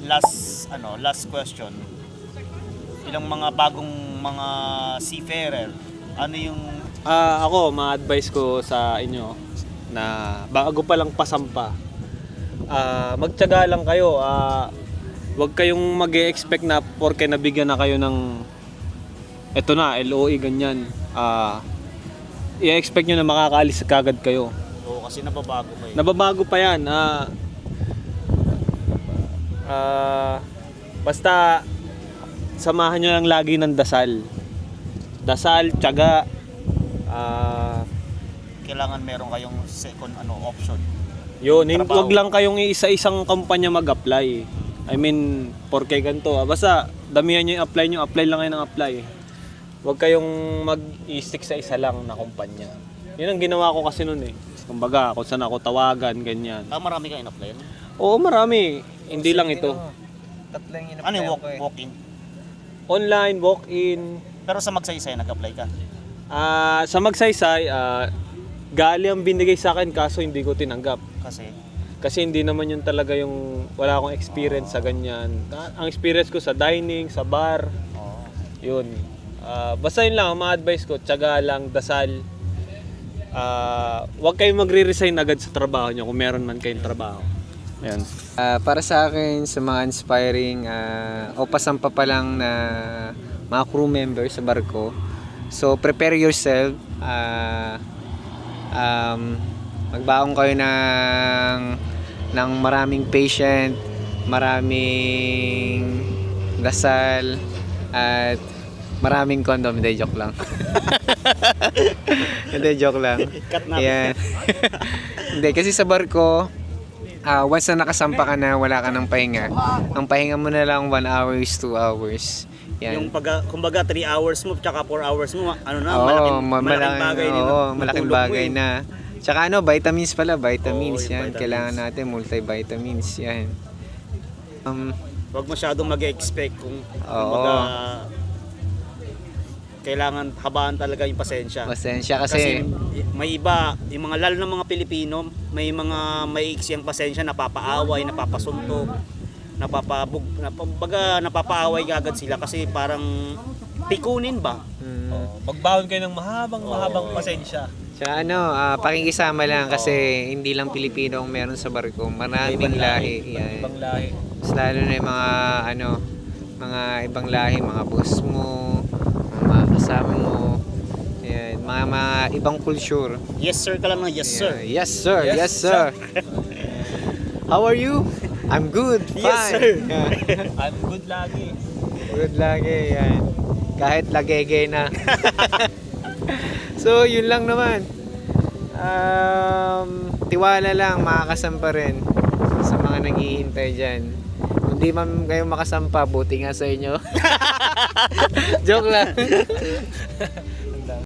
last question. Ilang mga bagong mga seafarer, ano yung Ako, ma-advise ko sa inyo na bago pa lang pasampa, magtiyaga lang kayo. Huwag kayong mag-e-expect na porke nabigyan na kayo ng eto na, LOE ganyan. I-expect nyo na makakaalis kagad kayo. kasi nababago pa eh. Nababago pa yan. Basta samahan nyo lang lagi ng dasal. Dasal, tiyaga. Kailangan meron kayong second option. Yun, Trabaho. wag lang kayong isa-isang kumpanya mag-apply. I mean, porke ganito. Basta damihan nyo yung apply lang kayo ng apply. Huwag kayong mag-i-stick sa isa lang na kumpanya. Yun ang ginawa ko kasi noon eh. Kumbaga, kung saan ako tawagan, ganyan. Marami kayong apply, no? Oo, marami. Hindi lang ito. Tatlo yung in-apply Ano yung ko eh. walk-in? Online, walk-in. Pero sa magsaysay, nag-apply ka? Sa Magsaysay, gali ang binigay sa akin kaso hindi ko tinanggap. Kasi hindi naman yun talaga yung wala akong experience sa ganyan. Ang experience ko sa dining, sa bar, yun. Basta yun lang, ang ma-advise ko, tiyaga lang, dasal. Huwag kayong magre-resign agad sa trabaho nyo kung meron man kayong trabaho. Ayan. Para sa akin, sa mga inspiring o pasampa pa lang na mga crew members sa barko, so prepare yourself. Magbaon kayo ng maraming patient, maraming dasal, at maraming condom. Hindi, joke lang. Hindi, joke lang. Cut natin. Yan. Hindi, kasi sa barko, once na nakasampa ka na, wala ka ng pahinga. Ang pahinga mo na lang 1 hours, 2 hours. Yan. Yung kumbaga 3 hours mo, tsaka 4 hours mo, malaking bagay din. Malaking bagay na. Tsaka vitamins pala, vitamins. Yan, vitamins. kailangan natin multivitamins. Yan. Huwag masyadong mag-expect kung kumbaga kailangan habaan talaga yung pasensya. Pasensya Kasi kasi may iba, yung mga lalo ng mga Pilipino, may mga maiiksi ang pasensya, napapaaway, napapasuntok, napapaaway agad sila kasi parang pikunin ba? Magbaon kayo ng mahabang pasensya. Tsaka pakikisama lang kasi hindi lang Pilipino ang meron sa barko. Maraming lahi. Yan. Ibang lahi. Mas lalo na yung mga ibang lahi, mga boss mo, mga kasama mo. Yan, mga ibang culture. Yes sir ka lang na, yes sir. Yan. Yes sir, yes sir. How are you? I'm good, fine. Yes, sir. Yan. I'm good lagi. Good lagi, yan. Kahit lagege na. So, yun lang naman. Tiwala lang, makakasampa rin sa mga naghihintay dyan. Kung di man kayo makasampa, buti nga sa inyo. Joke lang.